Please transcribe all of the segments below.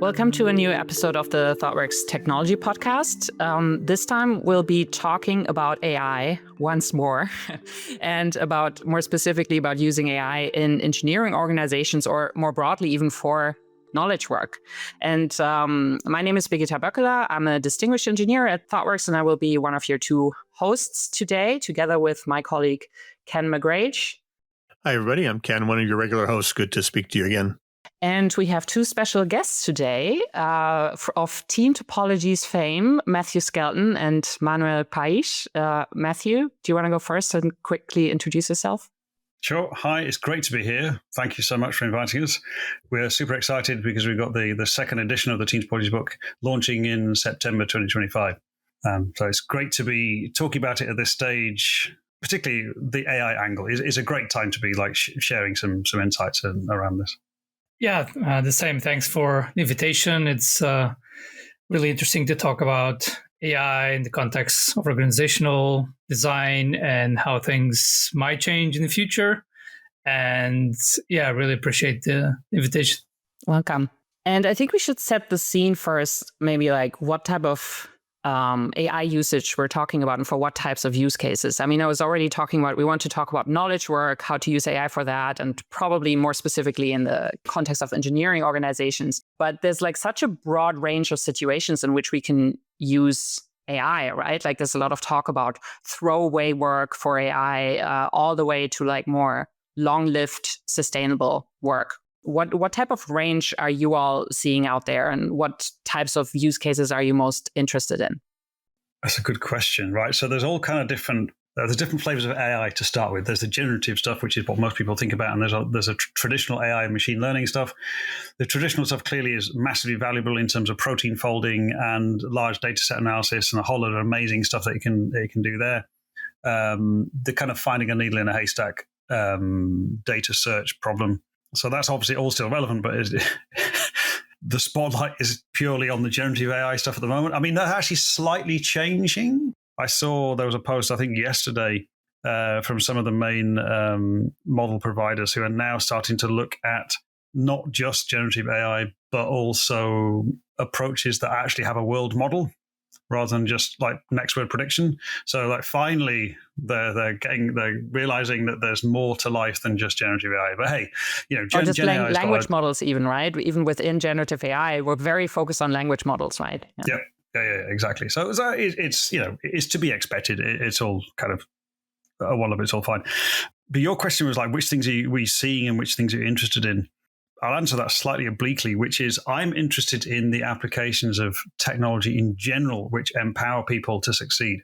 Welcome to a new episode of the Thoughtworks Technology Podcast. This time we'll be talking about AI once more and more specifically about using AI in engineering organizations or more broadly even for knowledge work. And my name is Birgitta Böckeler. I'm a distinguished engineer at Thoughtworks, and I will be one of your two hosts today, together with my colleague Ken Mugrage. Hi, everybody. I'm Ken, one of your regular hosts. Good to speak to you again. And we have two special guests today of Team Topologies fame, Matthew Skelton and Manuel Pais. Matthew, do you want to go first and quickly introduce yourself? Sure. Hi, it's great to be here. Thank you so much for inviting us. We're super excited because we've got the second edition of the Team Topologies book launching in September 2025. So it's great to be talking about it at this stage. Particularly the AI angle is a great time to be sharing some insights around this. Yeah, the same. Thanks for the invitation. It's really interesting to talk about AI in the context of organizational design and how things might change in the future. And yeah, I really appreciate the invitation. Welcome. And I think we should set the scene first, maybe what type of AI usage we're talking about and for what types of use cases. I mean, I was already talking about, we want to talk about knowledge work, how to use AI for that, and probably more specifically in the context of engineering organizations. But there's such a broad range of situations in which we can use AI, right? There's a lot of talk about throwaway work for AI, all the way to more long-lived, sustainable work. What type of range are you all seeing out there, and what types of use cases are you most interested in? That's a good question, right? So there's all kind of different flavors of AI to start with. There's the generative stuff, which is what most people think about, and there's a traditional AI and machine learning stuff. The traditional stuff clearly is massively valuable in terms of protein folding and large data set analysis and a whole lot of amazing stuff that it can do there. The kind of finding a needle in a haystack data search problem. So that's obviously all still relevant, but the spotlight is purely on the generative AI stuff at the moment. I mean, that's actually slightly changing. I saw there was a post, I think yesterday, from some of the main model providers who are now starting to look at not just generative AI, but also approaches that actually have a world model rather than just next word prediction. So finally they're realizing that there's more to life than just generative AI. But hey, or just language models even, right? Even within generative AI, we're very focused on language models, right? Yeah, exactly. So it's to be expected. It's all kind of a wall of it's all fine. But your question was which things are we seeing and which things are you interested in? I'll answer that slightly obliquely, which is I'm interested in the applications of technology in general, which empower people to succeed.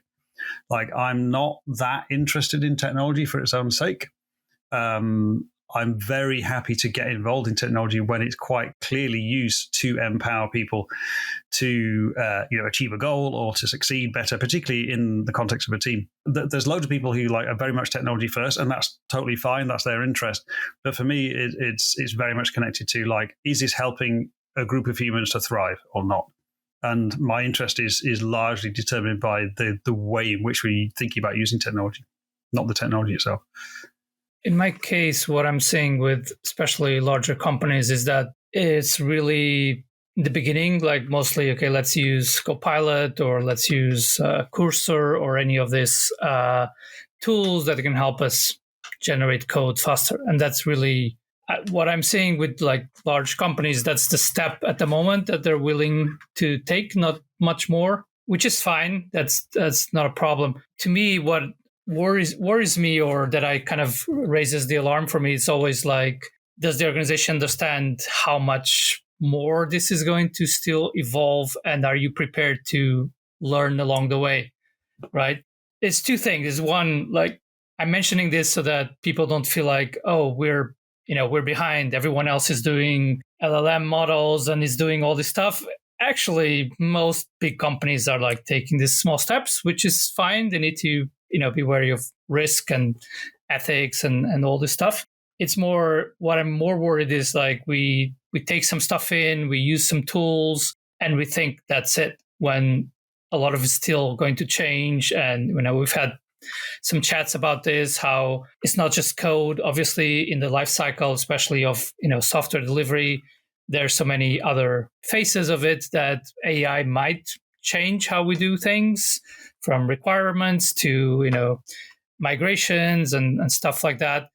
I'm not that interested in technology for its own sake. I'm very happy to get involved in technology when it's quite clearly used to empower people to achieve a goal or to succeed better, particularly in the context of a team. There's loads of people who are very much technology first, and that's totally fine. That's their interest. But for me, it's very much connected to is this helping a group of humans to thrive or not? And my interest is largely determined by the way in which we think about using technology, not the technology itself. In my case, what I'm seeing with especially larger companies is that it's really in the beginning, mostly, okay, let's use Copilot or let's use Cursor or any of these tools that can help us generate code faster. And that's really what I'm seeing with large companies. That's the step at the moment that they're willing to take, not much more, which is fine. That's not a problem. To me, what worries me, or that I kind of raises the alarm for me, it's always does the organization understand how much more this is going to still evolve, and are you prepared to learn along the way, right? It's two things. One, I'm mentioning this so that people don't feel we're behind. Everyone else is doing LLM models and is doing all this stuff. Actually, most big companies are taking these small steps, which is fine. They need to be wary of risk and ethics and all this stuff. It's more, what I'm more worried is we take some stuff in, we use some tools, and we think that's it, when a lot of it's still going to change. And we've had some chats about this, how it's not just code. Obviously, in the life cycle, especially of software delivery, there's so many other phases of it that AI might change how we do things, from requirements to, migrations and stuff like that.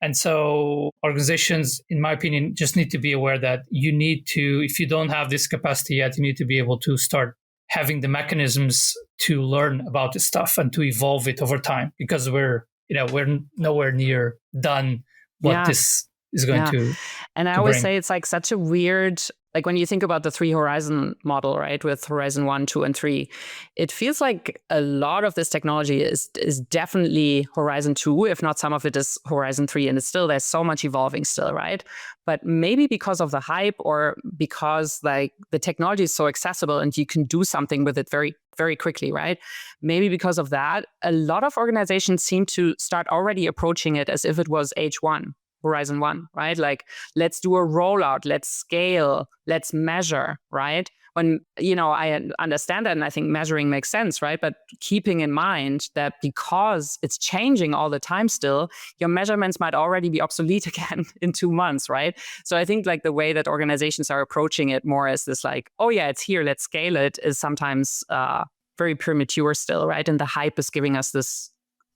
And so organizations, in my opinion, just need to be aware that you need to, if you don't have this capacity yet, you need to be able to start having the mechanisms to learn about this stuff and to evolve it over time, because we're nowhere near done what this is going to. And I always say it's like such a weird, like when you think about the 3 horizon model, right, with horizon 1, 2, and 3, it feels like a lot of this technology is definitely horizon 2, if not some of it is horizon 3. And there's so much evolving still, right? But maybe because of the hype, or because like the technology is so accessible and you can do something with it very, very quickly, right? Maybe because of that, a lot of organizations seem to start already approaching it as if it was H1. Horizon 1, right? Like, let's do a rollout, let's scale, let's measure, right? When, I understand that and I think measuring makes sense, right? But keeping in mind that because it's changing all the time still, your measurements might already be obsolete again in 2 months, right? So I think like the way that organizations are approaching it more as this like, oh yeah, it's here, let's scale it, is sometimes very premature still, right? And the hype is giving us this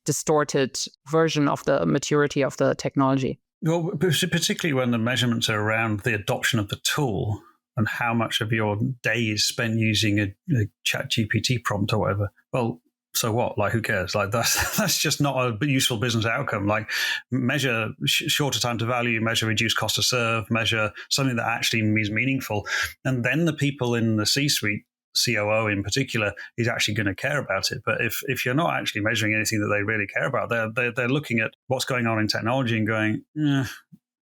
distorted version of the maturity of the technology. Well, particularly when the measurements are around the adoption of the tool and how much of your day is spent using a chat GPT prompt or whatever. Well, so what? Like, who cares? Like, that's just not a useful business outcome. Like, measure shorter time to value, measure reduced cost to serve, measure something that actually is meaningful. And then the people in the C-suite, COO in particular, is actually going to care about it. But if you're not actually measuring anything that they really care about, they're looking at what's going on in technology and going,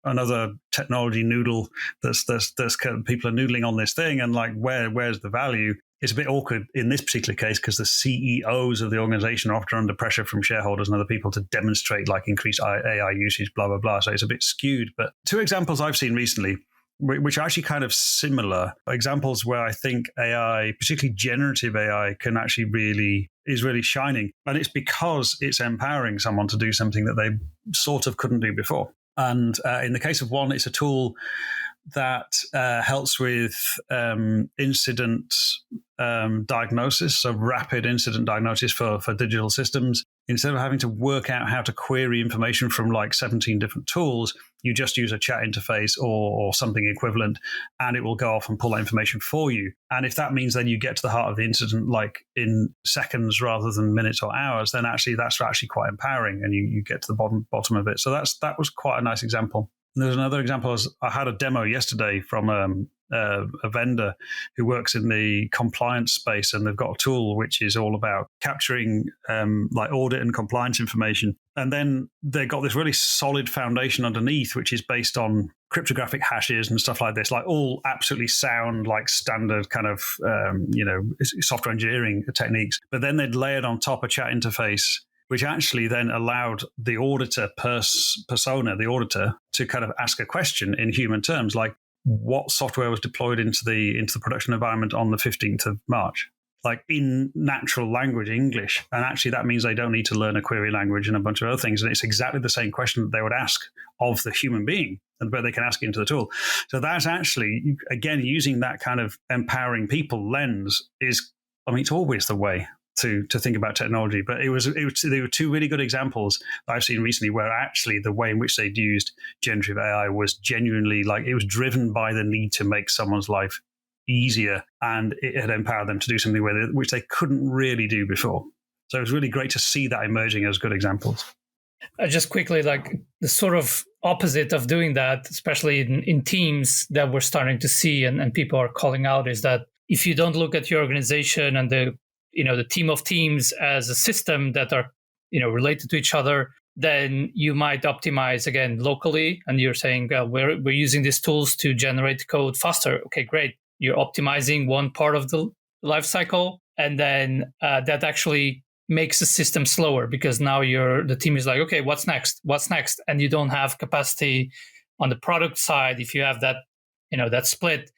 another technology noodle. That's people are noodling on this thing, and like, where's the value? It's a bit awkward in this particular case because the CEOs of the organization are often under pressure from shareholders and other people to demonstrate like increased AI usage, blah blah blah. So it's a bit skewed. But 2 examples I've seen recently, which are actually kind of similar examples where I think AI, particularly generative AI, is really shining. And it's because it's empowering someone to do something that they sort of couldn't do before. And in the case of one, it's a tool that helps with incident diagnosis, so rapid incident diagnosis for digital systems. Instead of having to work out how to query information from like 17 different tools, you just use a chat interface or something equivalent, and it will go off and pull that information for you. And if that means then you get to the heart of the incident like in seconds rather than minutes or hours, then actually that's actually quite empowering, and you get to the bottom of it. So that was quite a nice example. And there's another example. I had a demo yesterday from a vendor who works in the compliance space, and they've got a tool which is all about capturing like audit and compliance information. And then they've got this really solid foundation underneath, which is based on cryptographic hashes and stuff like this, like all absolutely sound like standard kind of, software engineering techniques. But then they'd layered on top a chat interface, which actually then allowed the auditor persona, the auditor, to kind of ask a question in human terms, like what software was deployed into the production environment on the 15th of March, like in natural language, English. And actually that means they don't need to learn a query language and a bunch of other things. And it's exactly the same question that they would ask of the human being, but they can ask it into the tool. So that's actually, again, using that kind of empowering people lens it's always the way to think about technology. But they were 2 really good examples that I've seen recently where actually the way in which they'd used generative AI was genuinely like, it was driven by the need to make someone's life easier, and it had empowered them to do something with it, which they couldn't really do before. So it was really great to see that emerging as good examples. Just quickly, like the sort of opposite of doing that, especially in teams that we're starting to see and people are calling out, is that if you don't look at your organization and the team of teams as a system that are, related to each other, then you might optimize again locally. And you're saying, we're using these tools to generate code faster. Okay, great. You're optimizing one part of the life cycle. And then that actually makes the system slower, because now the team is like, okay, what's next? And you don't have capacity on the product side. If you have that, that split,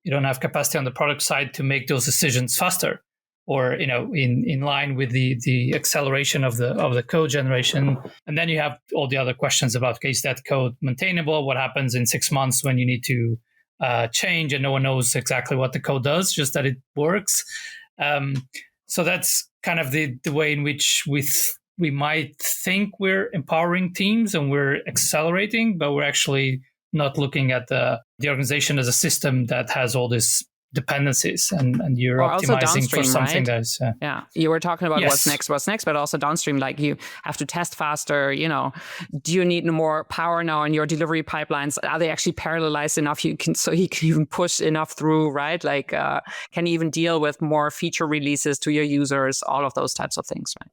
you don't have capacity on the product side to make those decisions faster, or in line with the acceleration of the code generation. And then you have all the other questions about, okay, is that code maintainable? What happens in 6 months when you need to change, and no one knows exactly what the code does, just that it works. So that's kind of the way in which we might think we're empowering teams and we're accelerating, but we're actually not looking at the organization as a system that has all these dependencies, and you're or optimizing for something, right? That's you were talking about yes. what's next, but also downstream, like you have to test faster. Do you need more power now in your delivery pipelines? Are they actually parallelized enough you can even push enough through, right? Like can you even deal with more feature releases to your users? All of those types of things, right?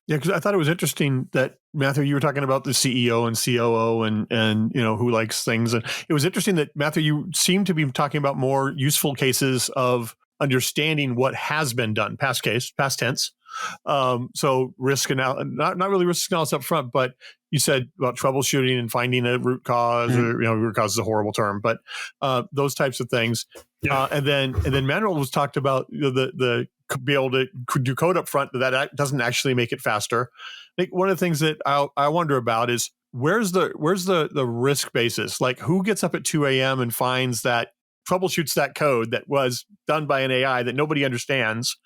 Yeah, because I thought it was interesting that, Matthew, you were talking about the CEO and COO and who likes things. And it was interesting that, Matthew, you seem to be talking about more useful cases of understanding what has been done, past tense. So risk analysis, not really risk analysis up front, but you said about troubleshooting and finding a root cause, or root cause is a horrible term, but those types of things. Yeah. And then Manuel was talked about the be able to do code up front, but that doesn't actually make it faster. I think one of the things that I wonder about is where's the risk basis? Like, who gets up at 2 a.m. and finds that, troubleshoots that code that was done by an AI that nobody understands?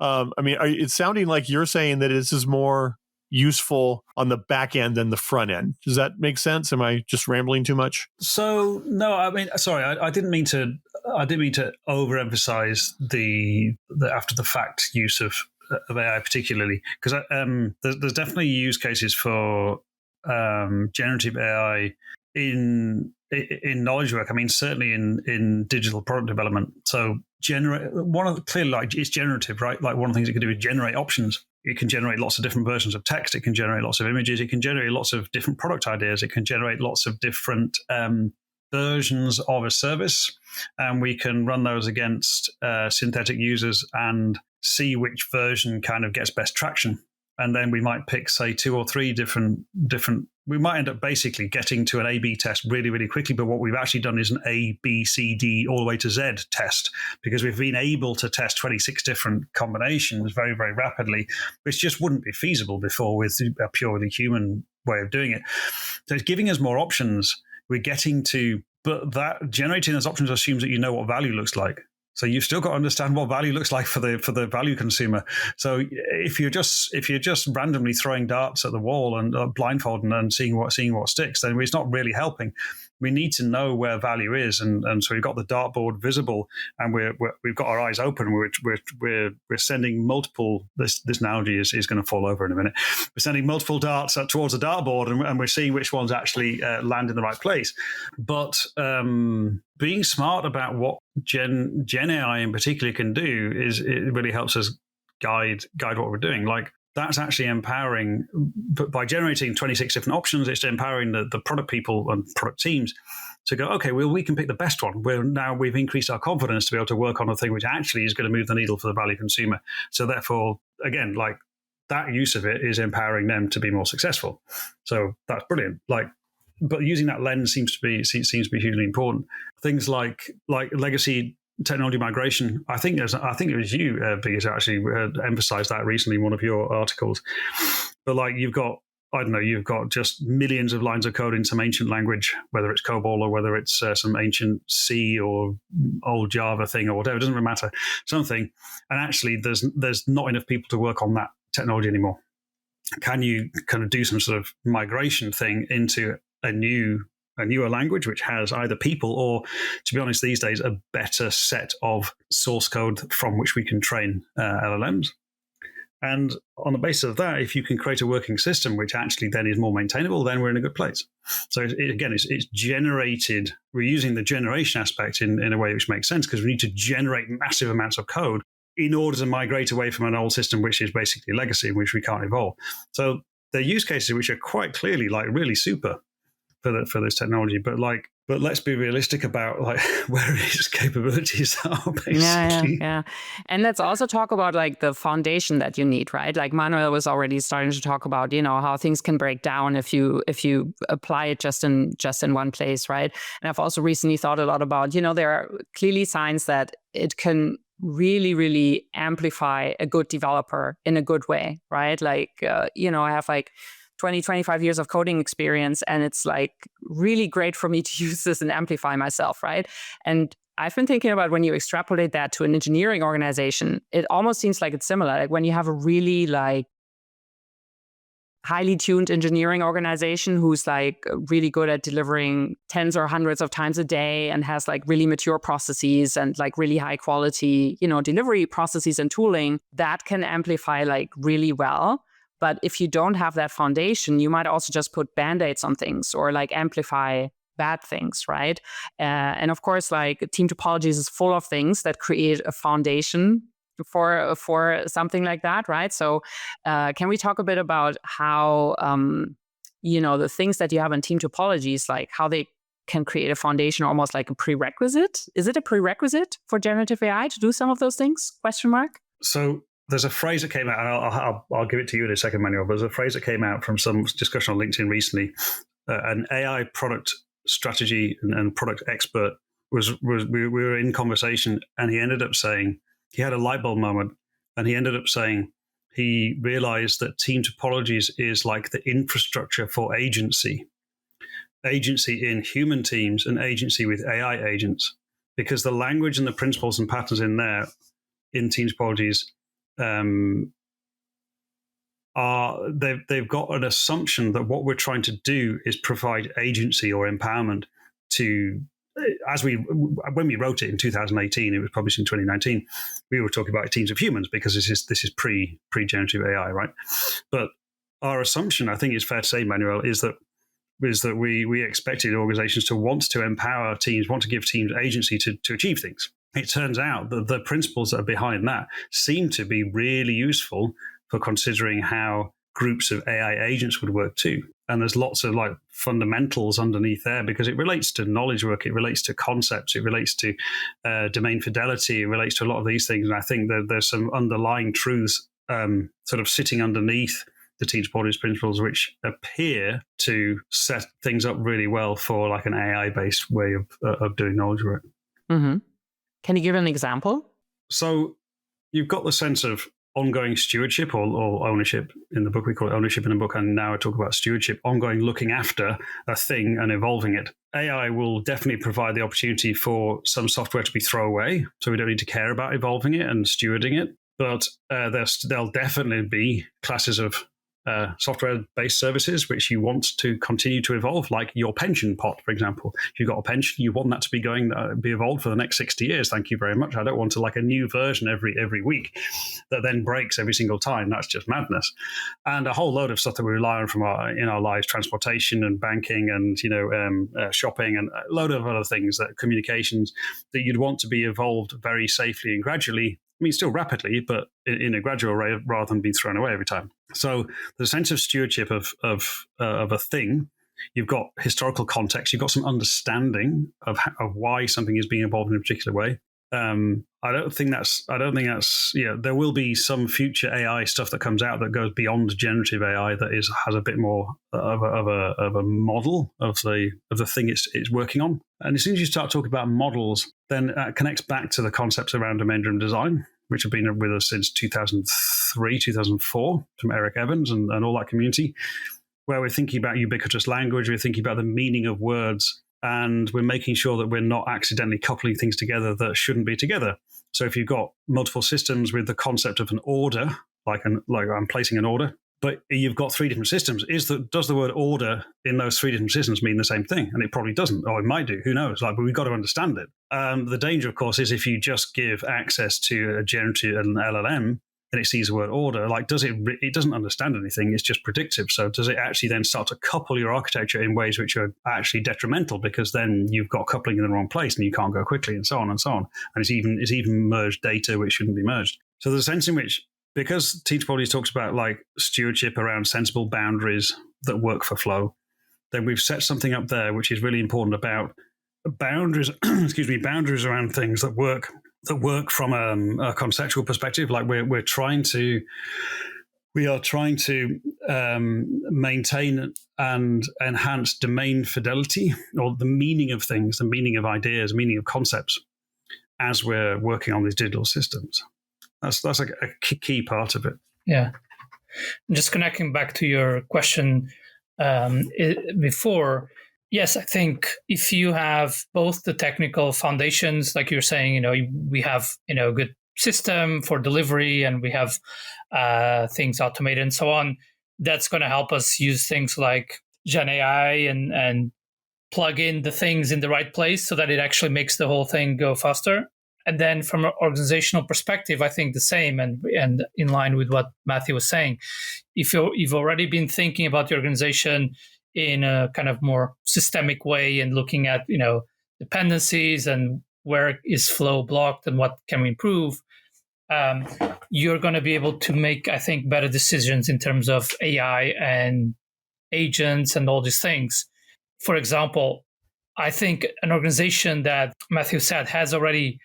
It's sounding like you're saying that this is more useful on the back end than the front end. Does that make sense? Am I just rambling too much? So no, sorry, I didn't mean to overemphasize the after the fact use of AI particularly, because there's definitely use cases for generative AI in knowledge work. Certainly in digital product development. So it's generative, right? Like one of the things it can do is generate options. It can generate lots of different versions of text. It can generate lots of images. It can generate lots of different product ideas. It can generate lots of different versions of a service. And we can run those against synthetic users and see which version kind of gets best traction. And then we might pick, say, 2 or 3 different. We might end up basically getting to an A/B test really, really quickly. But what we've actually done is an A, B, C, D, all the way to Z test, because we've been able to test 26 different combinations very, very rapidly, which just wouldn't be feasible before with a purely human way of doing it. So it's giving us more options. We're getting to, but that generating those options assumes that you know what value looks like. So you've still got to understand what value looks like for the value consumer. So if you're just randomly throwing darts at the wall and blindfolding and seeing what sticks, then it's not really helping. We need to know where value is, and so we've got the dartboard visible, and we've got our eyes open. We're sending multiple. This analogy is going to fall over in a minute. We're sending multiple darts towards the dartboard, and we're seeing which ones actually land in the right place. But being smart about what Gen AI in particular can do it really helps us guide what we're doing. Like, that's actually empowering, but by generating 26 different options, it's empowering the product people and product teams to go, okay, well, we can pick the best one. We've increased our confidence to be able to work on a thing which actually is going to move the needle for the value consumer. So therefore, again, like, that use of it is empowering them to be more successful. So that's brilliant. Like, but using that lens seems to be hugely important. Things like legacy technology migration. I think it was you, Birgitta, actually emphasized that recently in one of your articles. But like, you've got just millions of lines of code in some ancient language, whether it's COBOL or whether it's some ancient C or old Java thing or whatever. It doesn't really matter. Something, and actually, there's not enough people to work on that technology anymore. Can you kind of do some sort of migration thing into a newer language, which has either people or, to be honest, these days, a better set of source code from which we can train LLMs? And on the basis of that, if you can create a working system which actually then is more maintainable, then we're in a good place. So it's generated. We're using the generation aspect in a way which makes sense, because we need to generate massive amounts of code in order to migrate away from an old system which is basically legacy, which we can't evolve. So there are use cases which are quite clearly like really super for this technology, but let's be realistic about like where its capabilities are, basically. Yeah. And let's also talk about like the foundation that you need, right? Like Manuel was already starting to talk about, how things can break down if you apply it just in one place, right? And I've also recently thought a lot about, there are clearly signs that it can really, really amplify a good developer in a good way, right? Like, I have like 20, 25 years of coding experience, and it's like really great for me to use this and amplify myself, right? And I've been thinking about when you extrapolate that to an engineering organization, it almost seems like it's similar. Like when you have a really like highly tuned engineering organization who's like really good at delivering tens or hundreds of times a day and has like really mature processes and like really high quality, delivery processes and tooling, that can amplify like really well. But if you don't have that foundation, you might also just put band-aids on things or like amplify bad things, right? And of course, like Team Topologies is full of things that create a foundation for something like that, right? So can we talk a bit about how, the things that you have in Team Topologies, like how they can create a foundation, almost like a prerequisite? Is it a prerequisite for generative AI to do some of those things? ? So there's a phrase that came out, and I'll give it to you in a second, Manuel, but there's a phrase that came out from some discussion on LinkedIn recently. An AI product strategy and product expert we were in conversation, and he ended up saying, he had a light bulb moment, and he ended up saying he realized that Team Topologies is like the infrastructure for agency in human teams and agency with AI agents, because the language and the principles and patterns in there in Team Topologies they've got an assumption that what we're trying to do is provide agency or empowerment to, when we wrote it in 2018, it was published in 2019, we were talking about teams of humans because this is pre-generative AI, right? But our assumption, I think it's fair to say, Manuel, is that we expected organizations to want to empower teams, want to give teams agency to achieve things. It turns out that the principles that are behind that seem to be really useful for considering how groups of AI agents would work too. And there's lots of like fundamentals underneath there because it relates to knowledge work, it relates to concepts, it relates to domain fidelity, it relates to a lot of these things. And I think that there's some underlying truths sort of sitting underneath the Team Topologies principles, which appear to set things up really well for like an AI-based way of doing knowledge work. Mm-hmm. Can you give an example? So you've got the sense of ongoing stewardship or ownership. In the book, we call it ownership in the book, and now I talk about stewardship, ongoing looking after a thing and evolving it. AI will definitely provide the opportunity for some software to be thrown away, so we don't need to care about evolving it and stewarding it. But there'll definitely be classes of software-based services which you want to continue to evolve, like your pension pot, for example. If you've got a pension, you want that to be evolved for the next 60 years. Thank you very much. I don't want to like a new version every week that then breaks every single time. That's just madness. And a whole load of stuff that we rely on in our lives, transportation and banking and shopping and a load of other things, that communications that you'd want to be evolved very safely and gradually. I mean, still rapidly, but in a gradual way rather than being thrown away every time. So the sense of stewardship of a thing, you've got historical context, you've got some understanding of why something is being evolved in a particular way. I don't think that's. There will be some future AI stuff that comes out that goes beyond generative AI that has a bit more of a model of the thing it's working on. And as soon as you start talking about models, then that connects back to the concepts around domain-driven design, which have been with us since 2003, 2004, from Eric Evans and all that community, where we're thinking about ubiquitous language, we're thinking about the meaning of words, and we're making sure that we're not accidentally coupling things together that shouldn't be together. So if you've got multiple systems with the concept of an order, like I'm placing an order, but you've got three different systems, does the word order in those three different systems mean the same thing? And it probably doesn't, or it might do, who knows? But we've got to understand it. The danger, of course, is if you just give access to a generative and an LLM, and it sees the word order, it doesn't understand anything, it's just predictive. So does it actually then start to couple your architecture in ways which are actually detrimental, because then you've got coupling in the wrong place and you can't go quickly and so on and so on. And it's even merged data which shouldn't be merged. So there's a sense in which, because Team Topologies talks about like stewardship around sensible boundaries that work for flow, then we've set something up there which is really important about boundaries, boundaries around things that work from a conceptual perspective. Like we are trying to maintain and enhance domain fidelity, or the meaning of things, the meaning of ideas, meaning of concepts, as we're working on these digital systems. That's like a key part of it. Yeah. Just connecting back to your question before, yes, I think if you have both the technical foundations, like you're saying, we have a good system for delivery, and we have things automated and so on. That's going to help us use things like Gen AI and plug in the things in the right place so that it actually makes the whole thing go faster. And then from an organizational perspective, I think the same, and in line with what Matthew was saying. If you've already been thinking about your organization in a kind of more systemic way and looking at, dependencies and where is flow blocked and what can we improve, you're going to be able to make, I think, better decisions in terms of AI and agents and all these things. For example, I think an organization that Matthew said has already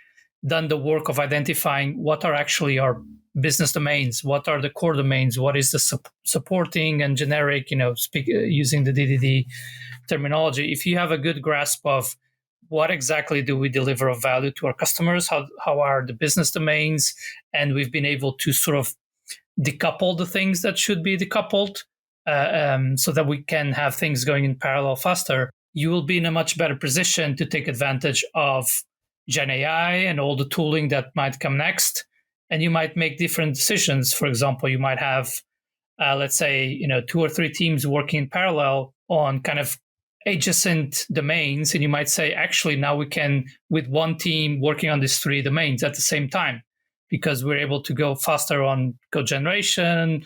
done the work of identifying what are actually our business domains, what are the core domains, what is the supporting and generic, using the DDD terminology. If you have a good grasp of what exactly do we deliver of value to our customers, how are the business domains, and we've been able to sort of decouple the things that should be decoupled so that we can have things going in parallel faster, you will be in a much better position to take advantage of Gen AI and all the tooling that might come next. And you might make different decisions. For example, you might have, let's say, 2 or 3 teams working in parallel on kind of adjacent domains. And you might say, actually, now we can, with one team working on these 3 domains at the same time, because we're able to go faster on code generation,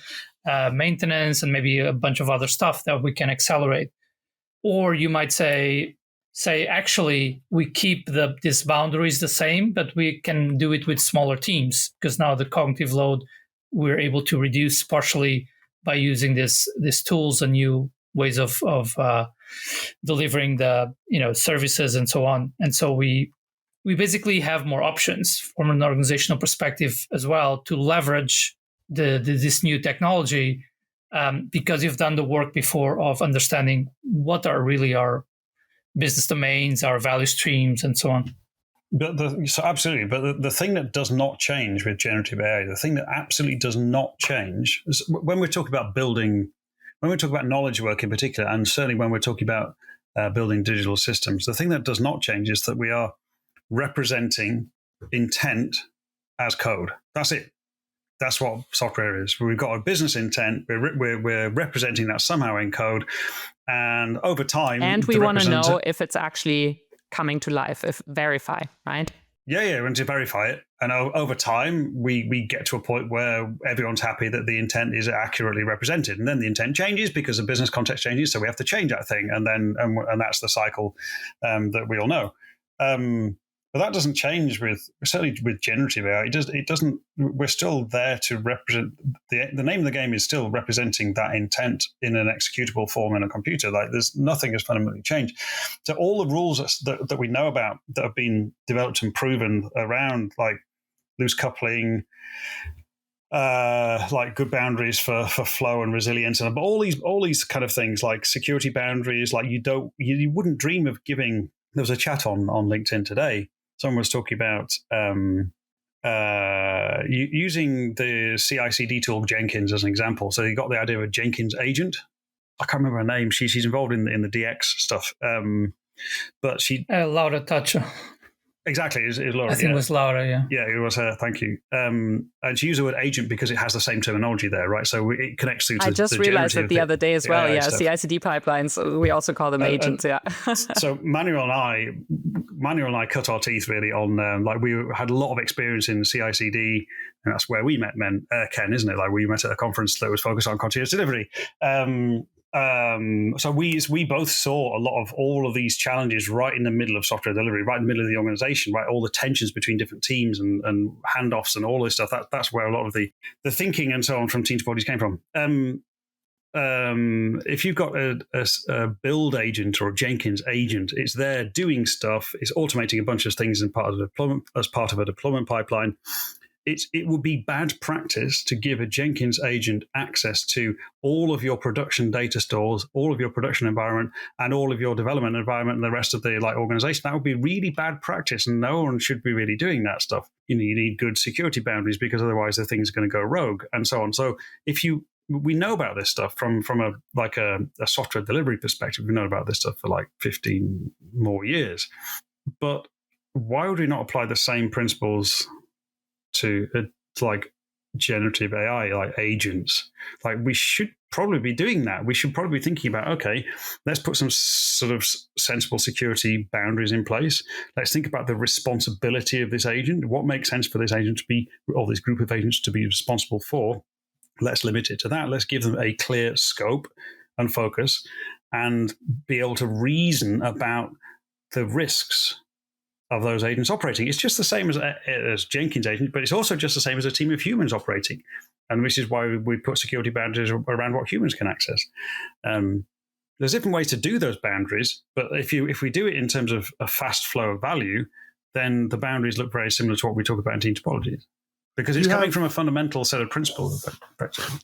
maintenance, and maybe a bunch of other stuff that we can accelerate. Or you might say actually, we keep these boundaries the same, but we can do it with smaller teams, because now the cognitive load we're able to reduce partially by using these tools and new ways of delivering the services and so on. And so we basically have more options from an organizational perspective as well to leverage this new technology, because you've done the work before of understanding what are really our business domains, our value streams, and so on. So absolutely. But the thing that does not change with generative AI, the thing that absolutely does not change is when we're talking about building, when we talk about knowledge work in particular, and certainly when we're talking about building digital systems, the thing that does not change is that we are representing intent as code. That's it. That's what software is. We've got a business intent. We're representing that somehow in code. And over time, and we want to know if it's actually coming to life, if verify, right? Yeah, we want to verify it. And over time, we get to a point where everyone's happy that the intent is accurately represented. And then the intent changes because the business context changes. So we have to change that thing. And that's the cycle that we all know. But that doesn't change certainly with generative AI. It doesn't. We're still there to represent the name of the game is still representing that intent in an executable form in a computer. Like nothing has fundamentally changed. So all the rules that we know about that have been developed and proven around, like loose coupling, like good boundaries for flow and resilience, and all these kind of things, like security boundaries, like you wouldn't dream of giving. There was a chat on LinkedIn today. Someone was talking about using the CI/CD tool Jenkins as an example. So you got the idea of a Jenkins agent. I can't remember her name. She's involved in the DX stuff. But she Laura Touch. Exactly, it was Laura. I think it was Laura, yeah. Yeah, it was her, thank you. And she used the word agent because it has the same terminology there, right? So it connects to I just realized it the other day as well, yeah. CI/CD pipelines, we also call them agents, yeah. So Manuel and I cut our teeth really on, like we had a lot of experience in CI/CD, and that's where we met Ken, isn't it? Like we met at a conference that was focused on continuous delivery. So we both saw a lot of all of these challenges right in the middle of software delivery, right in the middle of the organization, right? All the tensions between different teams and handoffs and all this stuff. That's where a lot of the thinking and so on from Team Topologies came from. If you've got a build agent or a Jenkins agent, it's there doing stuff. It's automating a bunch of things as part of a deployment pipeline. It would be bad practice to give a Jenkins agent access to all of your production data stores, all of your production environment, and all of your development environment and the rest of the organization. That would be really bad practice, and no one should be really doing that stuff. You need good security boundaries because otherwise the thing's going to go rogue and so on. So if you we know about this stuff from a software delivery perspective. We know about this stuff for like 15 more years. But why would we not apply the same principles to like generative AI, like agents? Like, we should probably be doing that. We should probably be thinking about, okay, let's put some sort of sensible security boundaries in place. Let's think about the responsibility of this agent. What makes sense for this agent to be, or this group of agents to be responsible for? Let's limit it to that. Let's give them a clear scope and focus, and be able to reason about the risks of those agents operating. It's just the same as Jenkins agent, but it's also just the same as a team of humans operating. And this is why we put security boundaries around what humans can access. There's different ways to do those boundaries, but if we do it in terms of a fast flow of value, then the boundaries look very similar to what we talk about in Team Topologies. Because it's coming from a fundamental set of principles.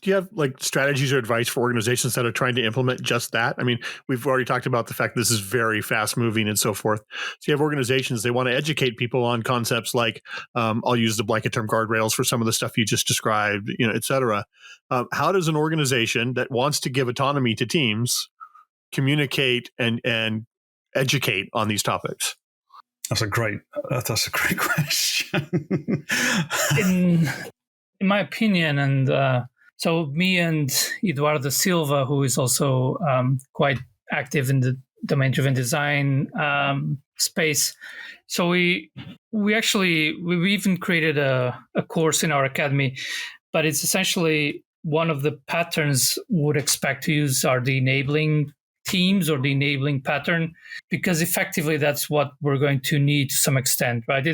Do you have like strategies or advice for organizations that are trying to implement just that? I mean, we've already talked about the fact this is very fast moving and so forth. So you have organizations, they want to educate people on concepts like, I'll use the blanket term guardrails for some of the stuff you just described, et cetera. How does an organization that wants to give autonomy to teams communicate and educate on these topics? That's a great question. in my opinion, and so me and Eduardo Silva, who is also quite active in the domain-driven design space, so we even created a course in our academy, but it's essentially one of the patterns we would expect to use are the enabling teams or the enabling pattern, because effectively that's what we're going to need to some extent, right?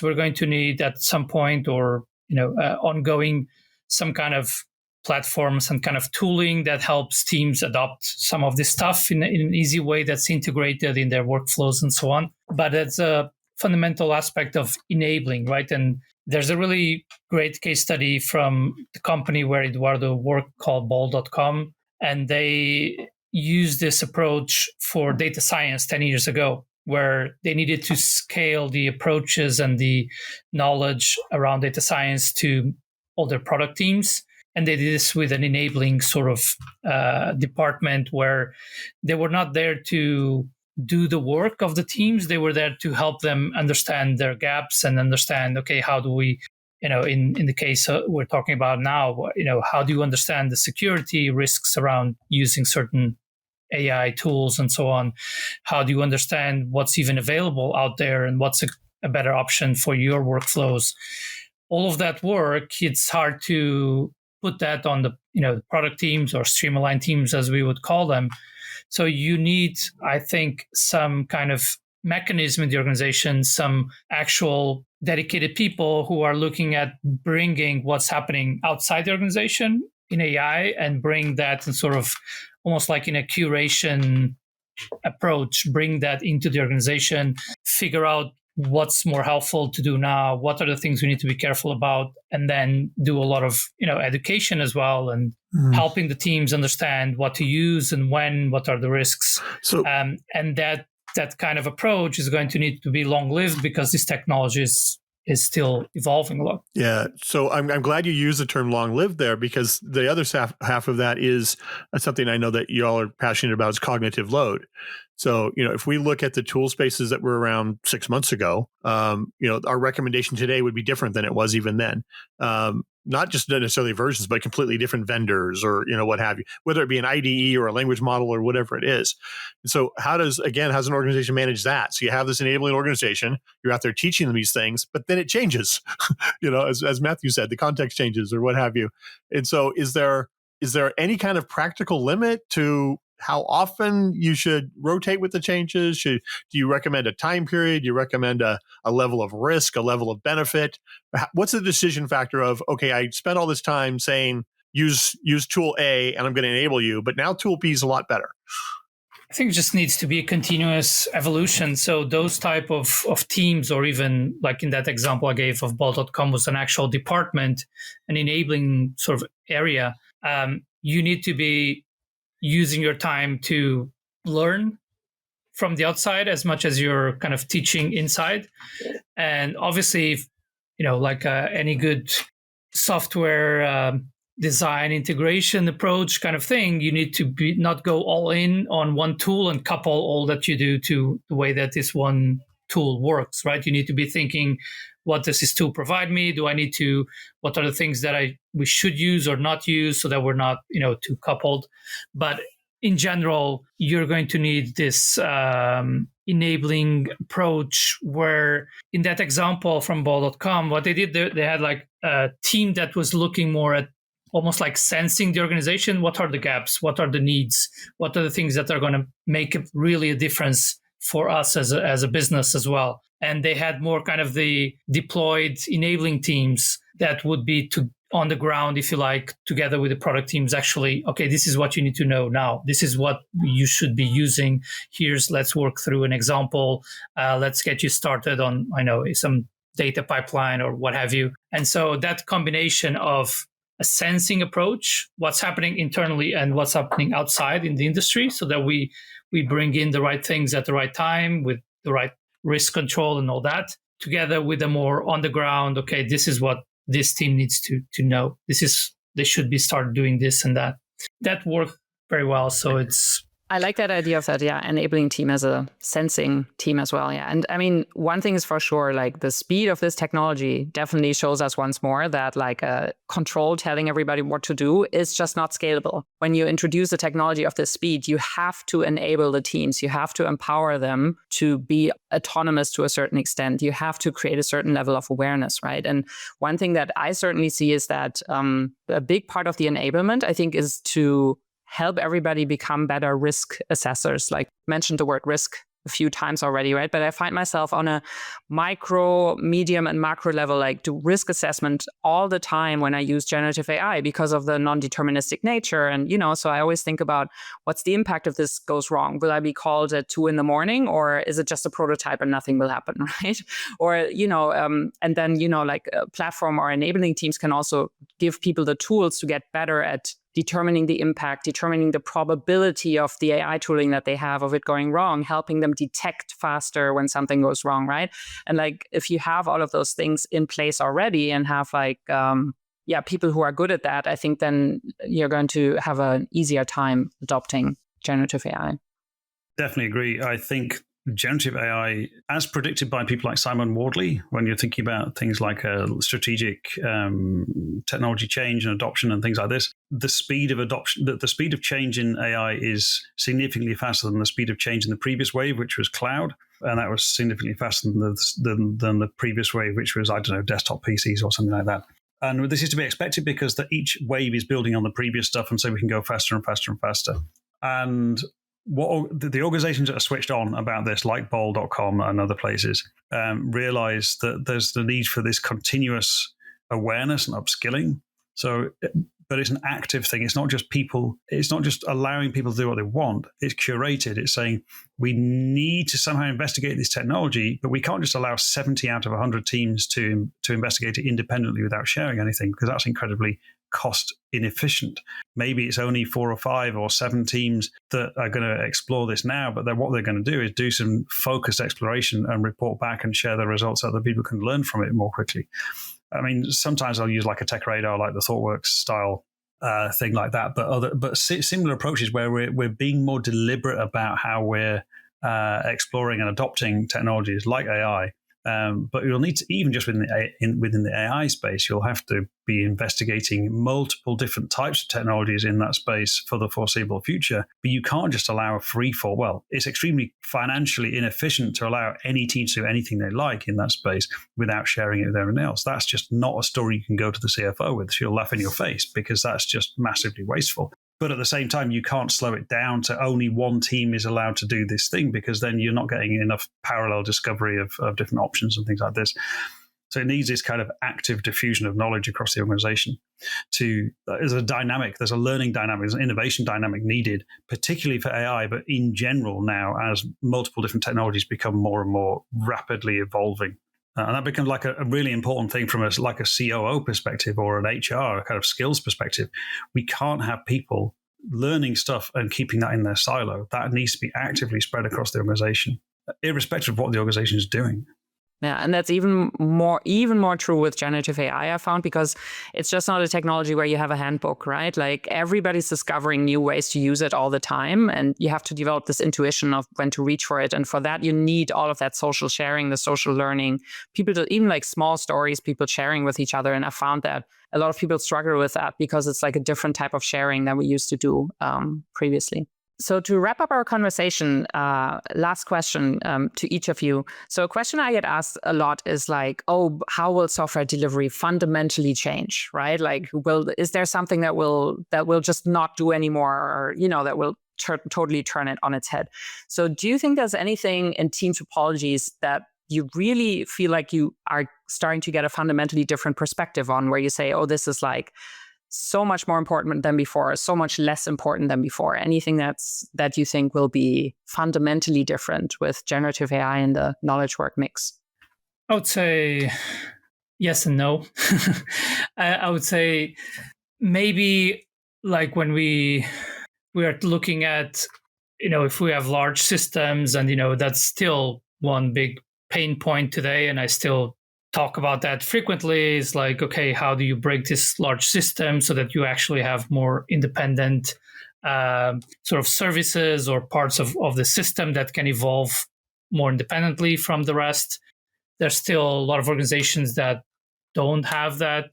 We're going to need at some point, or ongoing, some kind of platform, some kind of tooling that helps teams adopt some of this stuff in an easy way that's integrated in their workflows and so on. But it's a fundamental aspect of enabling, right? And there's a really great case study from the company where Eduardo worked called Ball.com, and they used this approach for data science 10 years ago, where they needed to scale the approaches and the knowledge around data science to all their product teams. And they did this with an enabling sort of department where they were not there to do the work of the teams. They were there to help them understand their gaps and understand, okay, how do we, in the case we're talking about now, how do you understand the security risks around using certain AI tools and so on? How do you understand what's even available out there and what's a better option for your workflows? All of that work, it's hard to put that on the product teams or streamline teams, as we would call them. So you need, I think, some kind of mechanism in the organization, some actual dedicated people who are looking at bringing what's happening outside the organization in AI and bring that in sort of almost like in a curation approach, bring that into the organization, figure out what's more helpful to do now, what are the things we need to be careful about, and then do a lot of education as well, and helping the teams understand what to use and when, what are the risks. So, and that kind of approach is going to need to be long-lived, because this technology is still evolving a lot. Yeah. So I'm glad you used the term long-lived there, because the other half of that is something I know that y'all are passionate about, is cognitive load. So, if we look at the tool spaces that were around 6 months ago, our recommendation today would be different than it was even then. Not just necessarily versions, but completely different vendors or, what have you, whether it be an IDE or a language model or whatever it is. And so how's an organization manage that? So you have this enabling organization, you're out there teaching them these things, but then it changes, as Matthew said, the context changes or what have you. And so is there any kind of practical limit to how often you should rotate with the changes? Do you recommend a time period? Do you recommend a level of risk, a level of benefit? What's the decision factor of, okay, I spent all this time saying use tool A and I'm going to enable you, but now tool B is a lot better? I think it just needs to be a continuous evolution. So those type of teams, or even like in that example I gave of Ball.com, was an actual department, an enabling sort of area. You need to be using your time to learn from the outside as much as you're kind of teaching inside. And obviously, like any good software design integration approach kind of thing, you need to not go all in on one tool and couple all that you do to the way that this one tool works, right? You need to be thinking, what does this tool provide me? What are the things that we should use or not use so that we're not, too coupled? But in general, you're going to need this enabling approach where, in that example from ball.com, what they did, they had like a team that was looking more at almost like sensing the organization. What are the gaps? What are the needs? What are the things that are going to make really a difference for us as a business as well? And they had more kind of the deployed enabling teams that would be on the ground, if you like, together with the product teams, actually, okay, this is what you need to know now. This is what you should be using. Let's work through an example. Let's get you started on, some data pipeline or what have you. And so that combination of a sensing approach, what's happening internally and what's happening outside in the industry, so that we bring in the right things at the right time with the right risk control and all that, together with a more on the ground, okay, this is what this team needs to know. They should be start doing this and that. That worked very well. So I like that idea of that, enabling team as a sensing team as well, And I mean, one thing is for sure, like the speed of this technology definitely shows us once more that like a control telling everybody what to do is just not scalable. When you introduce a technology of this speed, you have to enable the teams. You have to empower them to be autonomous to a certain extent. You have to create a certain level of awareness, right? And one thing that I certainly see is that a big part of the enablement, I think, is to help everybody become better risk assessors. Like mentioned the word risk a few times already, right? But I find myself on a micro, medium, and macro level, like do risk assessment all the time when I use generative AI because of the non-deterministic nature. And, so I always think about what's the impact if this goes wrong? Will I be called at 2 a.m, or is it just a prototype and nothing will happen, right? Or, and then, like a platform or enabling teams can also give people the tools to get better at determining the impact, determining the probability of the AI tooling that they have of it going wrong, helping them detect faster when something goes wrong, right? And like, if you have all of those things in place already and have like, people who are good at that, I think then you're going to have an easier time adopting generative AI. Definitely agree. I think generative AI, as predicted by people like Simon Wardley, when you're thinking about things like strategic technology change and adoption and things like this, the speed of adoption, the speed of change in AI is significantly faster than the speed of change in the previous wave, which was cloud. And that was significantly faster than the previous wave, which was, desktop PCs or something like that. And this is to be expected because each wave is building on the previous stuff, and so we can go faster and faster and faster. And what the organizations that are switched on about this, like Bol.com and other places, realize that there's the need for this continuous awareness and upskilling. So, but it's an active thing. It's not just people. It's not just allowing people to do what they want. It's curated. It's saying we need to somehow investigate this technology, but we can't just allow 70 out of 100 teams to investigate it independently without sharing anything, because that's incredibly cost inefficient. Maybe it's only 4 or 5 or 7 teams that are going to explore this now, but what they're going to do is do some focused exploration and report back and share the results so that people can learn from it more quickly. I mean, sometimes I'll use like a tech radar, like the Thoughtworks style thing like that, but similar approaches where we're being more deliberate about how we're exploring and adopting technologies like AI. But you'll need to, even just within the AI space, you'll have to be investigating multiple different types of technologies in that space for the foreseeable future. But you can't just allow a free fall. Well, it's extremely financially inefficient to allow any team to do anything they like in that space without sharing it with everyone else. That's just not a story you can go to the CFO with. She'll laugh in your face because that's just massively wasteful. But at the same time, you can't slow it down to only one team is allowed to do this thing, because then you're not getting enough parallel discovery of different options and things like this. So it needs this kind of active diffusion of knowledge across the organization. There's a learning dynamic, there's an innovation dynamic needed, particularly for AI, but in general now, as multiple different technologies become more and more rapidly evolving. And that becomes like a really important thing from a COO perspective or an HR kind of skills perspective. We can't have people learning stuff and keeping that in their silo. That needs to be actively spread across the organization, irrespective of what the organization is doing. Yeah, and that's even more true with generative AI, I found, because it's just not a technology where you have a handbook, right? Like everybody's discovering new ways to use it all the time, and you have to develop this intuition of when to reach for it. And for that, you need all of that social sharing, the social learning, people to even like small stories, people sharing with each other. And I found that a lot of people struggle with that because it's like a different type of sharing than we used to do previously. So to wrap up our conversation, last question to each of you. So a question I get asked a lot is like, oh, how will software delivery fundamentally change, right? Like, is there something that will just not do anymore, or, that will totally turn it on its head? So do you think there's anything in Team Topologies that you really feel like you are starting to get a fundamentally different perspective on, where you say, oh, this is like so much more important than before, so much less important than before? Anything that you think will be fundamentally different with generative AI and the knowledge work mix? I would say yes and no. I would say maybe like when we are looking at, if we have large systems, and, that's still one big pain point today, and I still talk about that frequently, is like, okay, how do you break this large system so that you actually have more independent sort of services or parts of the system that can evolve more independently from the rest? There's still a lot of organizations that don't have that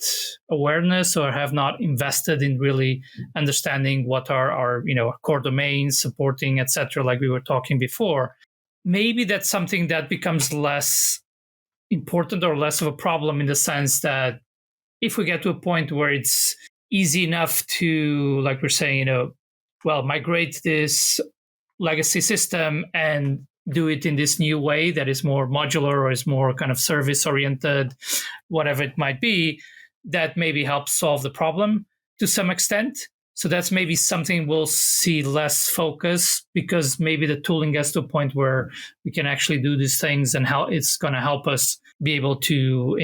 awareness or have not invested in really understanding what are our core domains, supporting, etc., like we were talking before. Maybe that's something that becomes less important or less of a problem, in the sense that if we get to a point where it's easy enough to, like we're saying, migrate this legacy system and do it in this new way that is more modular or is more kind of service oriented, whatever it might be, that maybe helps solve the problem to some extent. So that's maybe something we'll see less focus, because maybe the tooling gets to a point where we can actually do these things, and how it's going to help us be able to,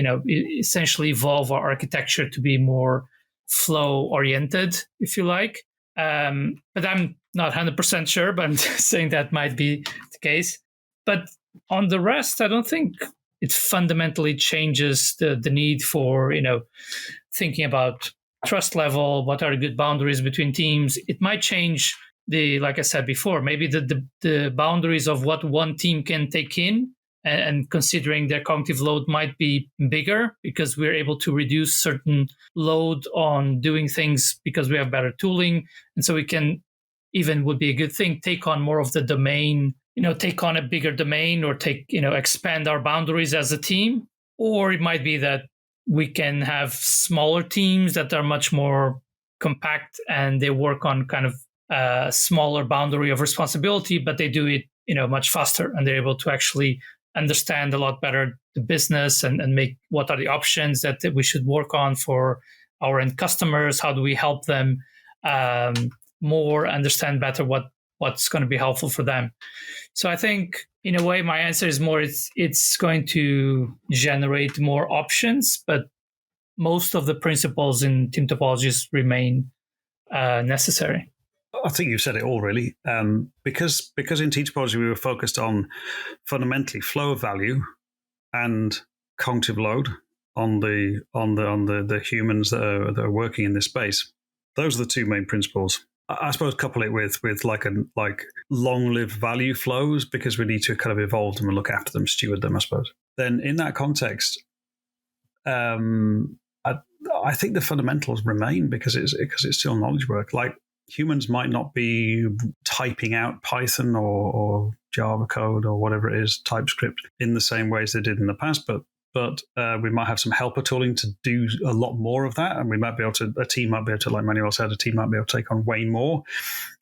essentially evolve our architecture to be more flow oriented, if you like. But I'm not 100% sure, but I'm saying that might be the case. But on the rest, I don't think it fundamentally changes the need for, thinking about trust level, what are the good boundaries between teams. It might change like I said before, maybe the boundaries of what one team can take in, and considering their cognitive load might be bigger, because we're able to reduce certain load on doing things because we have better tooling. And so we can, even would be a good thing, take on more of the domain, take on a bigger domain, or expand our boundaries as a team. Or it might be that we can have smaller teams that are much more compact, and they work on kind of a smaller boundary of responsibility, but they do it, much faster, and they're able to actually understand a lot better the business and make what are the options that we should work on for our end customers. How do we help them more understand better what's going to be helpful for them? So I think, in a way, my answer is more it's going to generate more options, but most of the principles in Team Topologies remain necessary. I think you've said it all, really. Because in Team Topology we were focused on fundamentally flow of value and cognitive load on the humans that are working in this space. Those are the two main principles. I suppose couple it with like long-lived value flows, because we need to kind of evolve them and look after them, steward them, I suppose. Then in that context, I think the fundamentals remain, because it's still knowledge work. Like, humans might not be typing out Python or Java code or whatever it is, TypeScript, in the same ways they did in the past, but we might have some helper tooling to do a lot more of that, and a team might be able to, like Manuel said, a team might be able to take on way more.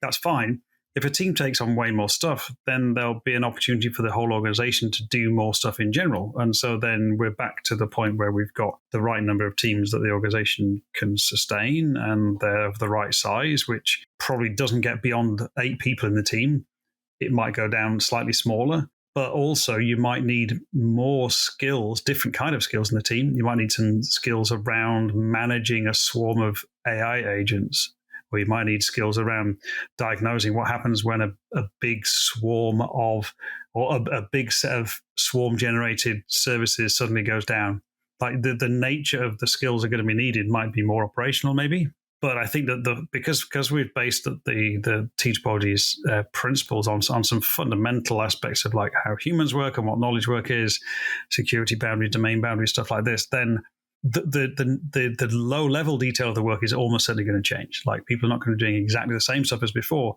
That's fine. If a team takes on way more stuff, then there'll be an opportunity for the whole organization to do more stuff in general. And so then we're back to the point where we've got the right number of teams that the organization can sustain, and they're of the right size, which probably doesn't get beyond 8 people in the team. It might go down slightly smaller. But also you might need more skills, different kind of skills in the team. You might need some skills around managing a swarm of AI agents or you might need skills around diagnosing what happens when a big swarm of, or a big set of swarm-generated services suddenly goes down. Like the nature of the skills that are going to be needed might be more operational, maybe. But I think that because we've based the Team Topologies principles on some fundamental aspects of like how humans work and what knowledge work is, security boundaries, domain boundaries, stuff like this, then the low level detail of the work is almost certainly going to change. Like people are not going to be doing exactly the same stuff as before,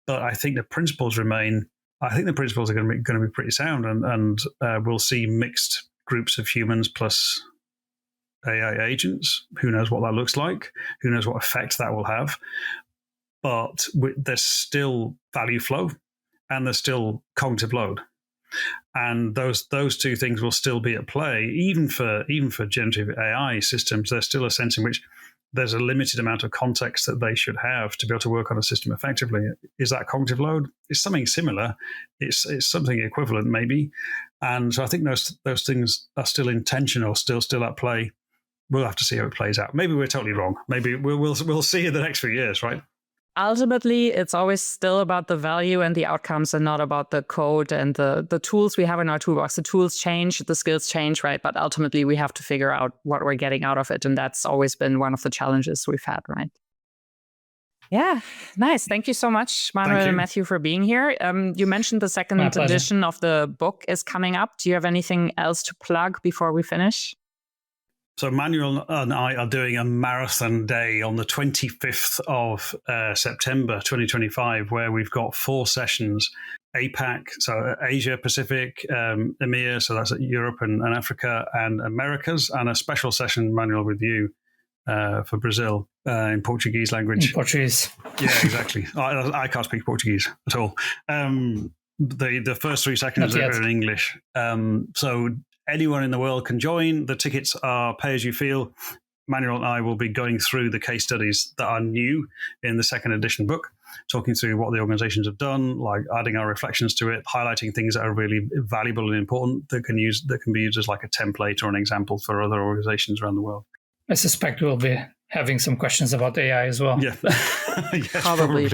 but I think the principles remain. I think the principles are going to be pretty sound, and we'll see mixed groups of humans plus AI agents. Who knows what that looks like? Who knows what effect that will have? But there's still value flow, and there's still cognitive load, and those two things will still be at play. Even for generative AI systems, there's still a sense in which there's a limited amount of context that they should have to be able to work on a system effectively. Is that cognitive load? It's something similar. It's something equivalent, maybe. And so I think those things are still intentional, still at play. We'll have to see how it plays out. Maybe we're totally wrong. Maybe we'll see in the next few years, right? Ultimately, it's always still about the value and the outcomes and not about the code and the tools we have in our toolbox. The tools change, the skills change, right? But ultimately, we have to figure out what we're getting out of it. And that's always been one of the challenges we've had, right? Yeah, nice. Thank you so much, Manuel and Matthew, for being here. You mentioned the second edition of the book is coming up. Do you have anything else to plug before we finish? So Manuel and I are doing a marathon day on the 25th of September 2025, where we've got 4 sessions, APAC, so Asia Pacific, EMEA, so that's Europe and Africa, and Americas, and a special session, Manuel, with you for Brazil in Portuguese language. In Portuguese. Yeah, exactly. I can't speak Portuguese at all. The first 3 seconds are in English. So anyone in the world can join. The tickets are pay as you feel. Manuel and I will be going through the case studies that are new in the second edition book, talking through what the organizations have done, like adding our reflections to it, highlighting things that are really valuable and important that can be used as like a template or an example for other organizations around the world. I suspect we'll be having some questions about AI as well. Yeah. Yes, probably,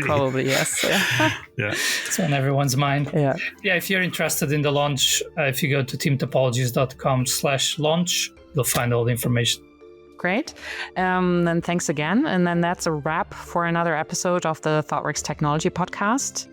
yes. Yeah. It's on everyone's mind. Yeah, if you're interested in the launch, if you go to teamtopologies.com/launch, you'll find all the information. Great. Then thanks again. And then that's a wrap for another episode of the Thoughtworks Technology Podcast.